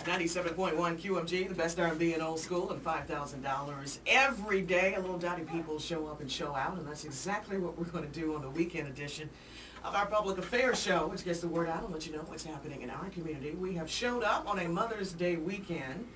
97.1 QMG, the best R&B and old school, and $5,000 every day. A little Dottie people show up and show out, and that's exactly what we're going to do on the weekend edition of our Public Affairs show, which gets the word out and let you know what's happening in our community. We have showed up on a Mother's Day weekend.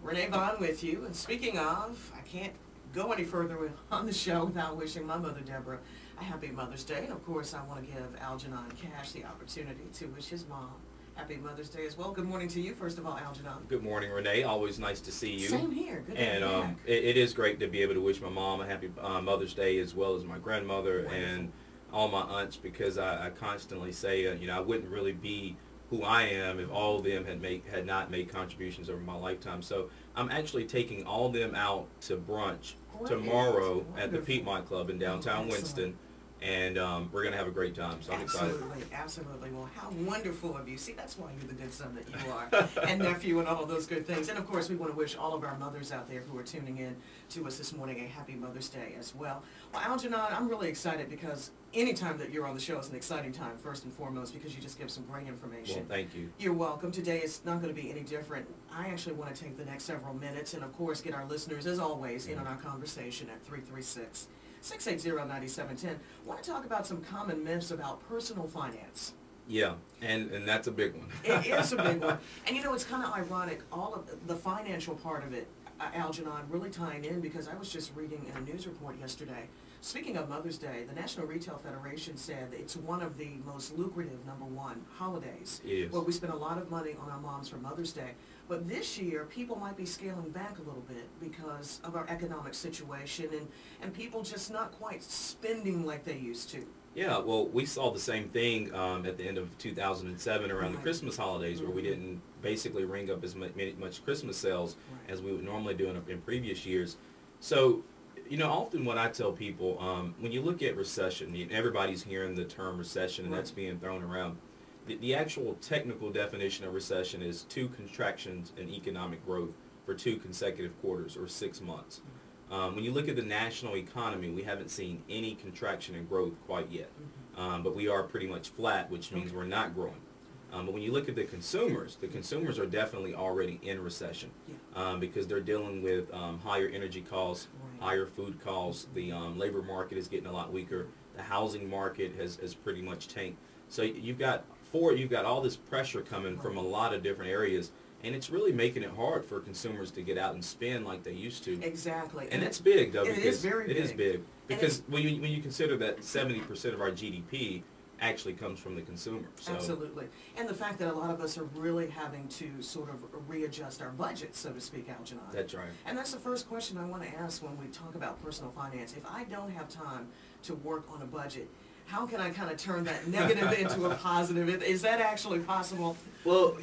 Renee Vaughn with you, and speaking of, I can't go any further on the show without wishing my mother, Deborah, a happy Mother's Day. And of course, I want to give Algenon Cash the opportunity to wish his mom happy Mother's Day as well. Good morning to you, first of all, Algenon. Good morning, Renee. Always nice to see you. Same here. Good to be back. It is great to be able to wish my mom a happy Mother's Day, as well as my grandmother. Wonderful. And all my aunts, because I constantly say, I wouldn't really be who I am if all of them had not made contributions over my lifetime. So I'm actually taking all of them out to brunch tomorrow at the Piedmont Club in downtown Winston. And we're going to have a great time, so I'm excited. Absolutely. Well, how wonderful of you. See, that's why you're the good son that you are, and nephew and all of those good things. And, of course, we want to wish all of our mothers out there who are tuning in to us this morning a happy Mother's Day as well. Well, Algenon, I'm really excited because any time that you're on the show is an exciting time, first and foremost, because you just give some great information. Well, thank you. You're welcome. Today is not going to be any different. I actually want to take the next several minutes and, of course, get our listeners, as always, in on our conversation at 336-680-9710. I want to talk about some common myths about personal finance. Yeah, and that's a big one. It is a big one. And it's kind of ironic, all of the financial part of it, Algenon, really tying in, because I was just reading in a news report yesterday. Speaking of Mother's Day, the National Retail Federation said that it's one of the most lucrative, #1, holidays. Yes. Well, we spend a lot of money on our moms for Mother's Day. But this year, people might be scaling back a little bit because of our economic situation and people just not quite spending like they used to. Yeah, well, we saw the same thing at the end of 2007 around the Christmas holidays, where we didn't basically ring up as much Christmas sales as we would normally do in previous years. So, often what I tell people, when you look at recession, everybody's hearing the term recession, and that's being thrown around. The actual technical definition of recession is 2 contractions in economic growth for 2 consecutive quarters or 6 months. When you look at the national economy, we haven't seen any contraction in growth quite yet. But we are pretty much flat, which means we're not growing. But when you look at the consumers are definitely already in recession because they're dealing with higher energy costs, higher food costs. The labor market is getting a lot weaker. The housing market has pretty much tanked. So you've got all this pressure coming from a lot of different areas, and it's really making it hard for consumers to get out and spend like they used to. Exactly. And that's big, though. It is very big. It is big. Because when you consider that 70% of our GDP actually comes from the consumer. So. Absolutely. And the fact that a lot of us are really having to sort of readjust our budget, so to speak, Algenon. That's right. And that's the first question I want to ask when we talk about personal finance. If I don't have time to work on a budget, how can I kind of turn that negative into a positive? Is that actually possible? Well,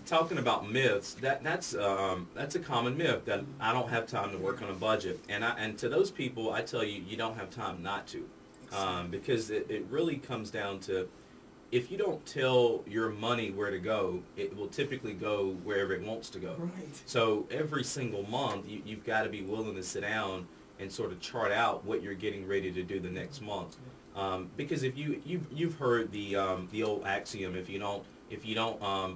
talking about myths, that's a common myth, that I don't have time to work on a budget. And to those people, I tell you, you don't have time not to. Because it really comes down to, if you don't tell your money where to go, it will typically go wherever it wants to go. Right. So every single month, you've got to be willing to sit down and sort of chart out what you're getting ready to do the next month. Because if you've heard the old axiom, if you don't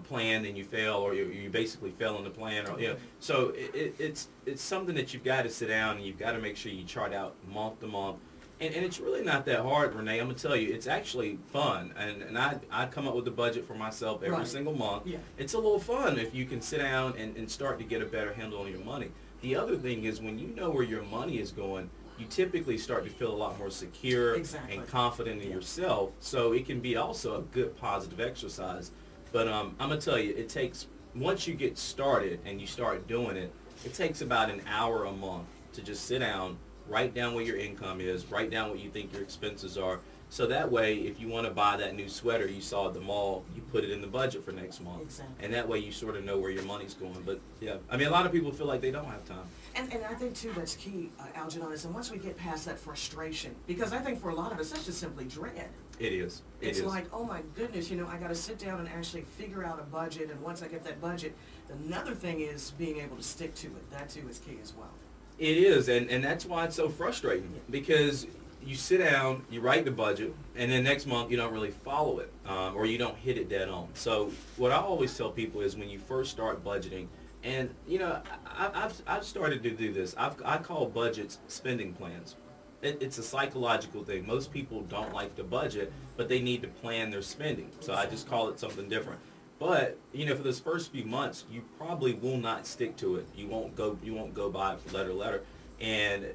plan, then you fail, or you basically fail in the plan, or so it's something that you've got to sit down and you've got to make sure you chart out month to month. And it's really not that hard, Renee. I'm going to tell you, it's actually fun. And I come up with a budget for myself every single month. Yeah. It's a little fun if you can sit down and start to get a better handle on your money. The other thing is, when you know where your money is going, you typically start to feel a lot more secure and confident in yourself. So it can be also a good positive exercise. But I'm going to tell you, it takes, once you get started and you start doing it, it takes about an hour a month to just sit down, write down what your income is, write down what you think your expenses are. So that way, if you want to buy that new sweater you saw at the mall, you put it in the budget for next month. Exactly. And that way you sort of know where your money's going. But yeah, I mean, a lot of people feel like they don't have time. And I think, too, that's key, Algenon, is and once we get past that frustration, because I think for a lot of us, that's just simply dread. It is. It's like, oh my goodness, I got to sit down and actually figure out a budget, and once I get that budget, another thing is being able to stick to it. That, too, is key as well. It is, and that's why it's so frustrating, because you sit down, you write the budget, and then next month you don't really follow it, or you don't hit it dead on. So what I always tell people is when you first start budgeting, and you know, I've started to do this. I call budgets spending plans. It's a psychological thing. Most people don't like to budget, but they need to plan their spending. So I just call it something different. But you know, for those first few months, you probably will not stick to it. You won't go by it letter to letter, and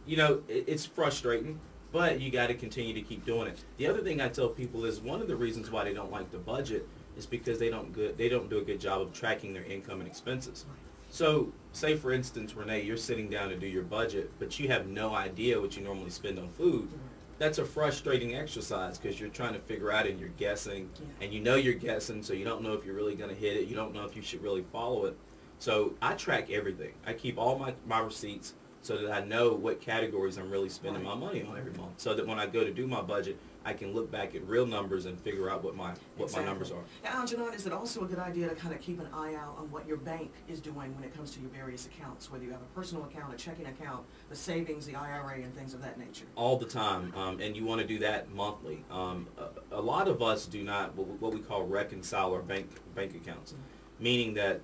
you know, it's frustrating. But you got to continue to keep doing it. The other thing I tell people is one of the reasons why they don't like to budget is because they don't do a good job of tracking their income and expenses. So, say for instance, Renee, you're sitting down to do your budget, but you have no idea what you normally spend on food. That's a frustrating exercise because you're trying to figure out and you're guessing, and you know you're guessing, so you don't know if you're really going to hit it. You don't know if you should really follow it. So I track everything. I keep all my receipts so that I know what categories I'm really spending my money on every month, so that when I go to do my budget, I can look back at real numbers and figure out what my numbers are. Now, Algenon, is it also a good idea to kind of keep an eye out on what your bank is doing when it comes to your various accounts, whether you have a personal account, a checking account, the savings, the IRA, and things of that nature? All the time, and you want to do that monthly. A lot of us do not what we call reconcile our bank accounts, meaning that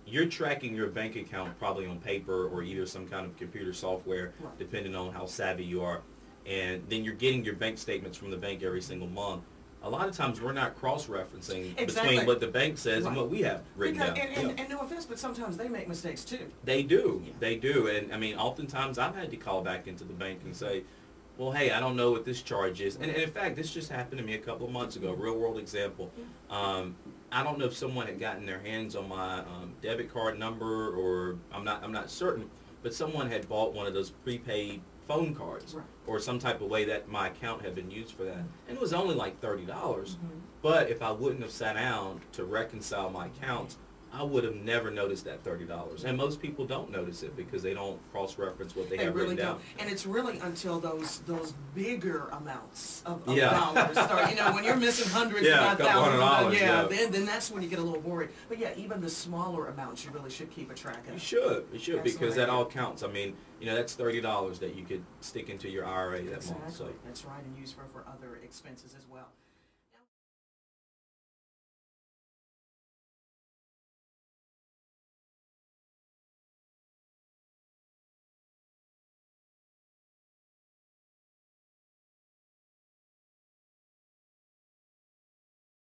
you're tracking your bank account probably on paper or either some kind of computer software, depending on how savvy you are. And then you're getting your bank statements from the bank every single month. A lot of times we're not cross-referencing between what the bank says and what we have written down. And no offense, but sometimes they make mistakes too. They do. Yeah. They do. And I mean, oftentimes I've had to call back into the bank and say, well, hey, I don't know what this charge is. And in fact, this just happened to me a couple of months ago, real world example. I don't know if someone had gotten their hands on my debit card number, or I'm not certain, but someone had bought one of those prepaid phone cards or some type of way that my account had been used for that. And it was only like $30. But if I wouldn't have sat down to reconcile my accounts, I would have never noticed that $30. And most people don't notice it because they don't cross-reference what they have really written down. And it's really until those bigger amounts of dollars start, you know, when you're missing hundreds, not thousands, then that's when you get a little worried. But yeah, even the smaller amounts you really should keep a track of. You should, because that all counts. I mean, you know, that's $30 that you could stick into your IRA that month. So That's right, and use for other expenses as well.